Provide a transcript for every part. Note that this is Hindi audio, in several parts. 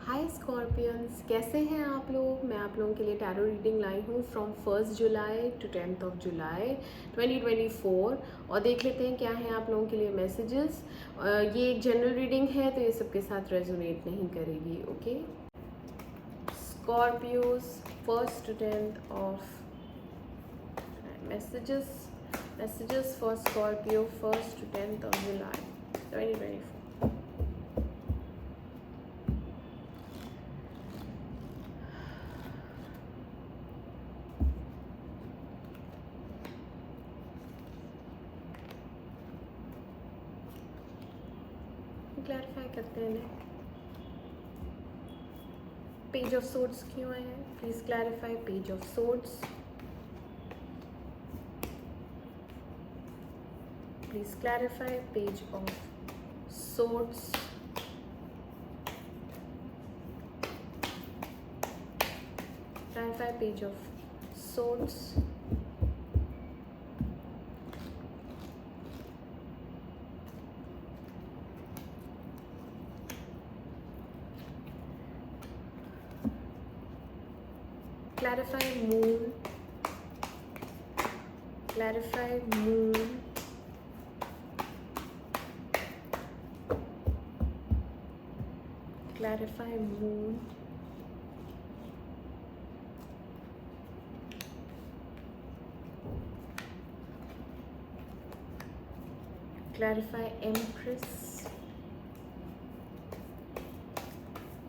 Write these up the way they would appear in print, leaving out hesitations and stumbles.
हाय स्कॉर्पियंस, कैसे हैं आप लोग। मैं आप लोगों के लिए टैरो रीडिंग लाई हूँ फ्रॉम 1 जुलाई टू 10 जुलाई 2024 और देख लेते हैं क्या है आप लोगों के लिए मैसेजेस। ये एक जनरल रीडिंग है तो ये सबके साथ रेजोनेट नहीं करेगी। Okay Scorpios 1 to 10 of messages for Scorpio 1 to 10 July 2024। Clarify करते हैं ना, पेज ऑफ सोर्ड्स क्यों आए हैं। Please clarify page of swords. Please clarify page of swords. Clarify page of swords. clarify moon, clarify moon, clarify moon, clarify empress,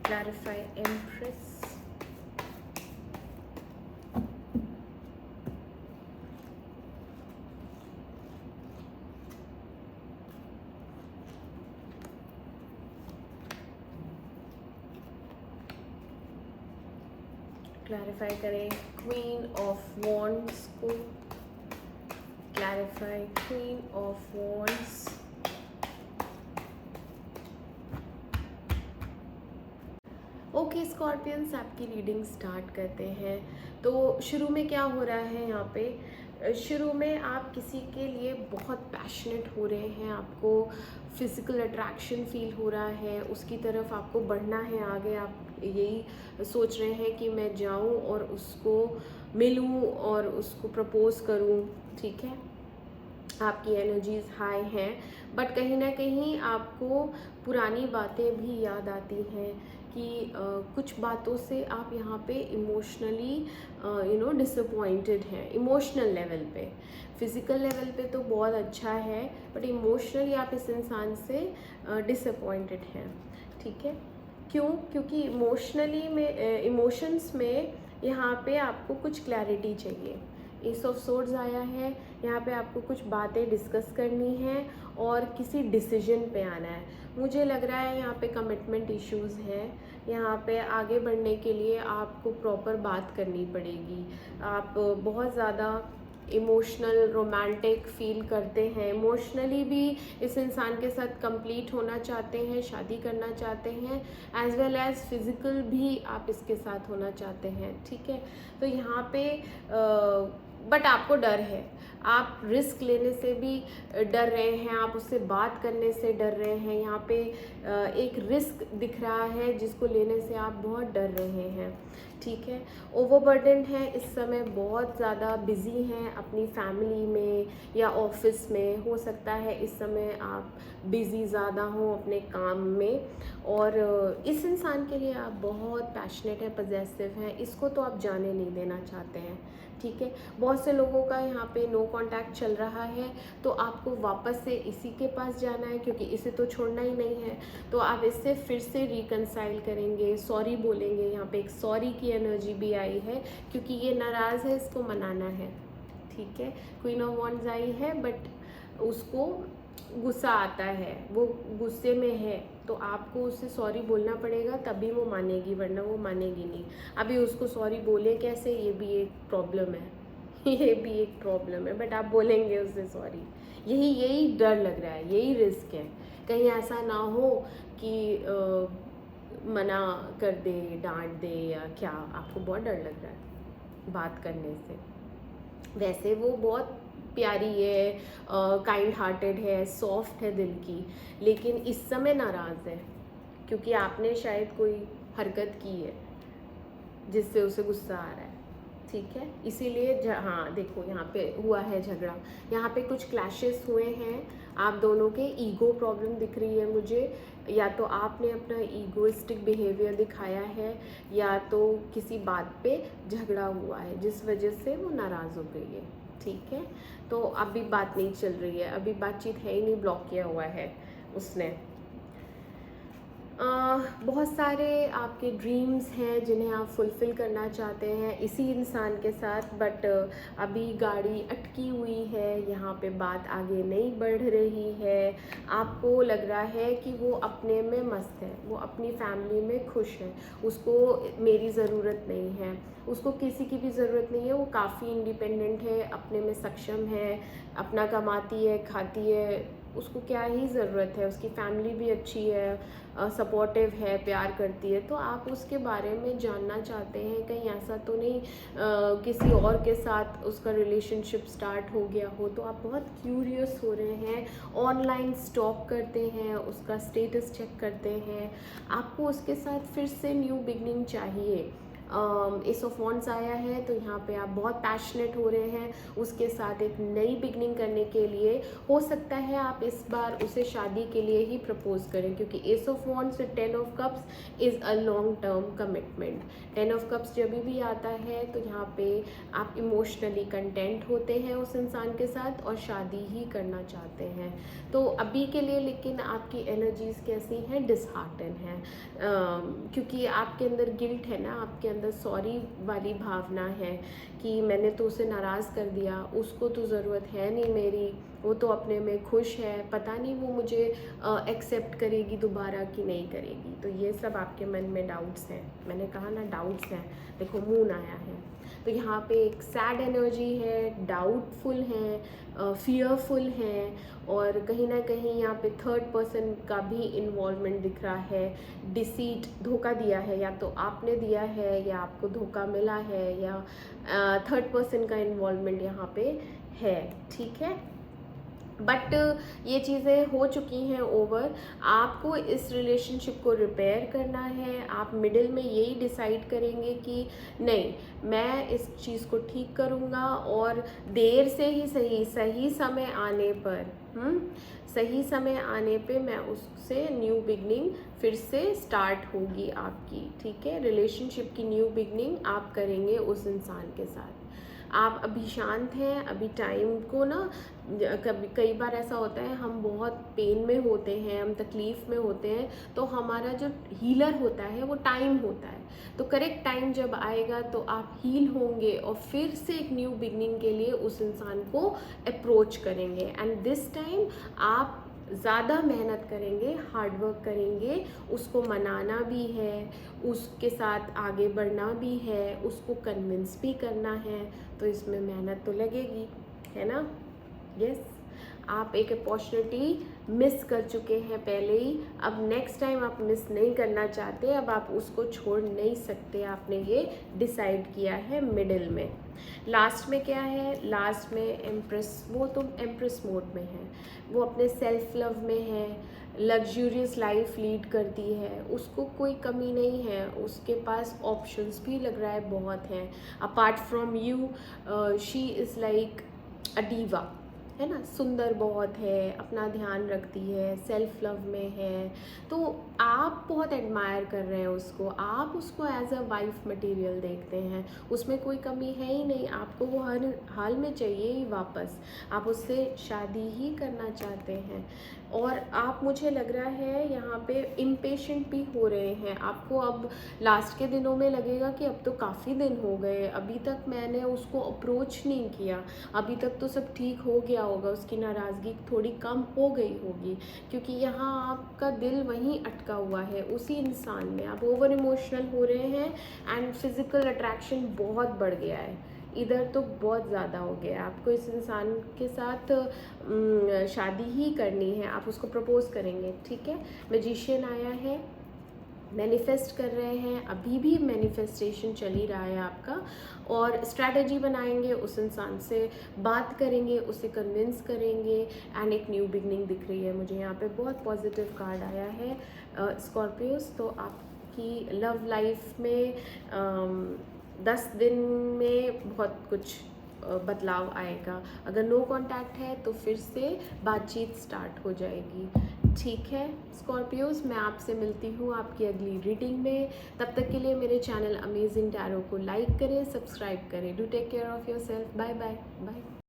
clarify empress, clarify करें क्वीन ऑफ वॉन्ड्स को। Clarify queen of wands. Okay scorpions, आपकी रीडिंग स्टार्ट करते हैं। तो शुरू में क्या हो रहा है यहाँ पे, शुरू में आप किसी के लिए बहुत पैशनेट हो रहे हैं, आपको फिज़िकल अट्रैक्शन फील हो रहा है, उसकी तरफ आपको बढ़ना है आगे। आप यही सोच रहे हैं कि मैं जाऊं और उसको मिलूं और उसको प्रपोज करूं। ठीक है, आपकी एनर्जीज हाई हैं, बट कहीं ना कहीं आपको पुरानी बातें भी याद आती हैं कि कुछ बातों से आप यहाँ पे इमोशनली डिसअपॉइंटेड हैं। इमोशनल लेवल पे, फिज़िकल लेवल पे तो बहुत अच्छा है, बट इमोशनली आप इस इंसान से डिसअपॉइंटेड हैं। ठीक है, क्यों? क्योंकि इमोशनली में इमोशंस में यहाँ पे आपको कुछ क्लैरिटी चाहिए। एस ऑफ सोर्ड्स आया है, यहाँ पे आपको कुछ बातें डिस्कस करनी है और किसी डिसीजन पे आना है। मुझे लग रहा है यहाँ पे कमिटमेंट इश्यूज़ हैं। यहाँ पे आगे बढ़ने के लिए आपको प्रॉपर बात करनी पड़ेगी। आप बहुत ज़्यादा इमोशनल रोमांटिक फील करते हैं, इमोशनली भी इस इंसान के साथ कंप्लीट होना चाहते हैं, शादी करना चाहते हैं, एज वेल एज फिज़िकल भी आप इसके साथ होना चाहते हैं। ठीक है, तो यहाँ पे बट आपको डर है, आप रिस्क लेने से भी डर रहे हैं, आप उससे बात करने से डर रहे हैं। यहाँ पे एक रिस्क दिख रहा है जिसको लेने से आप बहुत डर रहे हैं। ठीक है, ओवरबर्डन है इस समय, बहुत ज़्यादा बिजी हैं अपनी फैमिली में या ऑफिस में। हो सकता है इस समय आप बिज़ी ज़्यादा हों अपने काम में, और इस इंसान के लिए आप बहुत पैशनेट हैं, पजेसिव हैं, इसको तो आप जाने नहीं देना चाहते हैं। ठीक है, बहुत से लोगों का यहाँ पे नो कांटेक्ट चल रहा है, तो आपको वापस से इसी के पास जाना है क्योंकि इसे तो छोड़ना ही नहीं है। तो आप इससे फिर से रिकनसाइल करेंगे, सॉरी बोलेंगे। यहाँ पे एक सॉरी की एनर्जी भी आई है क्योंकि ये नाराज़ है, इसको मनाना है। ठीक है, क्वीन ऑफ वॉन्ड्स आई है, बट उसको गुस्सा आता है, वो गुस्से में है, तो आपको उससे सॉरी बोलना पड़ेगा, तभी वो मानेगी, वरना वो मानेगी नहीं। अभी उसको सॉरी बोले कैसे, ये भी एक प्रॉब्लम है ये भी एक प्रॉब्लम है, बट आप बोलेंगे उससे सॉरी। यही डर लग रहा है, यही रिस्क है। कहीं ऐसा ना हो कि मना कर दे, डांट दे या क्या। आपको बहुत डर लग रहा है बात करने से। वैसे वो बहुत प्यारी है, काइंड हार्टेड है, सॉफ्ट है दिल की, लेकिन इस समय नाराज़ है क्योंकि आपने शायद कोई हरकत की है जिससे उसे गुस्सा आ रहा है, ठीक है। इसीलिए हाँ देखो यहाँ पे हुआ है झगड़ा, यहाँ पे कुछ क्लैशेस हुए हैं, आप दोनों के ईगो प्रॉब्लम दिख रही है मुझे, या तो आपने अपना ईगोइस्टिक बिहेवियर दिखाया है या तो किसी बात पे झगड़ा हुआ है जिस वजह से वो नाराज़ हो गई है, ठीक है। तो अभी बात नहीं चल रही है, अभी बातचीत है ही नहीं, ब्लॉक किया हुआ है उसने। बहुत सारे आपके ड्रीम्स हैं जिन्हें आप फुलफ़िल करना चाहते हैं इसी इंसान के साथ, बट अभी गाड़ी अटकी हुई है, यहाँ पे बात आगे नहीं बढ़ रही है। आपको लग रहा है कि वो अपने में मस्त है, वो अपनी फैमिली में खुश है, उसको मेरी ज़रूरत नहीं है, उसको किसी की भी ज़रूरत नहीं है, वो काफ़ी इंडिपेंडेंट है, अपने में सक्षम है, अपना कमाती है, खाती है, उसको क्या ही ज़रूरत है, उसकी फैमिली भी अच्छी है, सपोर्टिव है, प्यार करती है। तो आप उसके बारे में जानना चाहते हैं, कहीं ऐसा तो नहीं किसी और के साथ उसका रिलेशनशिप स्टार्ट हो गया हो, तो आप बहुत क्यूरियस हो रहे हैं, ऑनलाइन स्टॉक करते हैं, उसका स्टेटस चेक करते हैं, आपको उसके साथ फिर से न्यू बिगनिंग चाहिए। एस ऑफ वॉन्ड्स आया है, तो यहाँ पे आप बहुत पैशनेट हो रहे हैं उसके साथ एक नई बिगनिंग करने के लिए। हो सकता है आप इस बार उसे शादी के लिए ही प्रपोज करें, क्योंकि S of wands with 10 of cups is a long term commitment. 10 of cups जब भी आता है तो यहाँ पे आप इमोशनली कंटेंट होते हैं उस इंसान के साथ और शादी ही करना चाहते हैं। तो अभी के लिए लेकिन आपकी एनर्जीज़ कैसी हैं, डिसहार्टन हैं, क्योंकि आपके अंदर गिल्ट है ना, आपके अंदर सॉरी वाली भावना है कि मैंने तो उसे नाराज़ कर दिया, उसको तो ज़रूरत है नहीं मेरी, वो तो अपने में खुश है, पता नहीं वो मुझे एक्सेप्ट करेगी दोबारा कि नहीं करेगी। तो ये सब आपके मन में डाउट्स हैं, मैंने कहा ना डाउट्स हैं, देखो मून आया है, तो यहाँ पे एक सैड एनर्जी है, डाउटफुल है, फियरफुल हैं, और कहीं ना कहीं यहाँ पे थर्ड पर्सन का भी इन्वॉल्वमेंट दिख रहा है। डिसीट, धोखा दिया है, या तो आपने दिया है या आपको धोखा मिला है, या थर्ड पर्सन का इन्वॉल्वमेंट यहाँ पे है, ठीक है। बट ये चीज़ें हो चुकी हैं ओवर, आपको इस रिलेशनशिप को रिपेयर करना है। आप मिडिल में यही डिसाइड करेंगे कि नहीं, मैं इस चीज़ को ठीक करूँगा, और देर से ही सही, सही समय आने पर सही समय आने पे मैं उससे न्यू बिगनिंग फिर से स्टार्ट होगी आपकी, ठीक है। रिलेशनशिप की न्यू बिगनिंग आप करेंगे उस इंसान के साथ। आप अभी शांत हैं, अभी टाइम को ना, कभी कई बार ऐसा होता है हम बहुत पेन में होते हैं, हम तकलीफ़ में होते हैं, तो हमारा जो हीलर होता है वो टाइम होता है। तो करेक्ट टाइम जब आएगा तो आप हील होंगे और फिर से एक न्यू बिगनिंग के लिए उस इंसान को अप्रोच करेंगे। एंड दिस टाइम आप ज़्यादा मेहनत करेंगे, हार्ड वर्क करेंगे, उसको मनाना भी है, उसके साथ आगे बढ़ना भी है, उसको कन्विंस भी करना है, तो इसमें मेहनत तो लगेगी, है ना। यस, आप एक अपॉर्चुनिटी मिस कर चुके हैं पहले ही, अब नेक्स्ट टाइम आप मिस नहीं करना चाहते, अब आप उसको छोड़ नहीं सकते, आपने ये डिसाइड किया है मिडिल में। लास्ट में क्या है, लास्ट में एम्प्रेस, वो तो एम्प्रेस मोड में है, वो अपने सेल्फ लव में है, लग्जूरियस लाइफ लीड करती है, उसको कोई कमी नहीं है, उसके पास ऑप्शंस भी लग रहा है बहुत हैं। Apart from you she is like a diva, है ना, सुंदर बहुत है, अपना ध्यान रखती है, सेल्फ लव में है, तो आप बहुत एडमायर कर रहे हैं उसको, आप उसको एज अ वाइफ मटेरियल देखते हैं, उसमें कोई कमी है ही नहीं, आपको वो हर हाल में चाहिए ही वापस, आप उससे शादी ही करना चाहते हैं। और आप, मुझे लग रहा है यहाँ पे इम्पेशेंट भी हो रहे हैं, आपको अब लास्ट के दिनों में लगेगा कि अब तो काफ़ी दिन हो गए, अभी तक मैंने उसको अप्रोच नहीं किया, अभी तक तो सब ठीक हो गया होगा, उसकी नाराज़गी थोड़ी कम हो गई होगी, क्योंकि यहाँ आपका दिल वहीं अटका हुआ है उसी इंसान में, आप ओवर इमोशनल हो रहे हैं, एंड फिज़िकल अट्रैक्शन बहुत बढ़ गया है, इधर तो बहुत ज़्यादा हो गया, आपको इस इंसान के साथ शादी ही करनी है, आप उसको प्रपोज करेंगे, ठीक है। मैजिशियन आया है, मैनिफेस्ट कर रहे हैं, अभी भी मैनिफेस्टेशन चल ही रहा है आपका, और स्ट्रैटेजी बनाएंगे, उस इंसान से बात करेंगे, उसे कन्विंस करेंगे, एंड एक न्यू बिगनिंग दिख रही है मुझे यहाँ पे, बहुत पॉजिटिव कार्ड आया है स्कॉर्पियोस, तो आप आपकी लव लाइफ में 10 दिन में बहुत कुछ बदलाव आएगा। अगर नो कांटेक्ट है तो फिर से बातचीत स्टार्ट हो जाएगी। ठीक है स्कॉर्पियोज, मैं आपसे मिलती हूँ आपकी अगली रीडिंग में। तब तक के लिए मेरे चैनल अमेजिंग टैरो को लाइक करें, सब्सक्राइब करें। Do take care of yourself. Bye bye bye.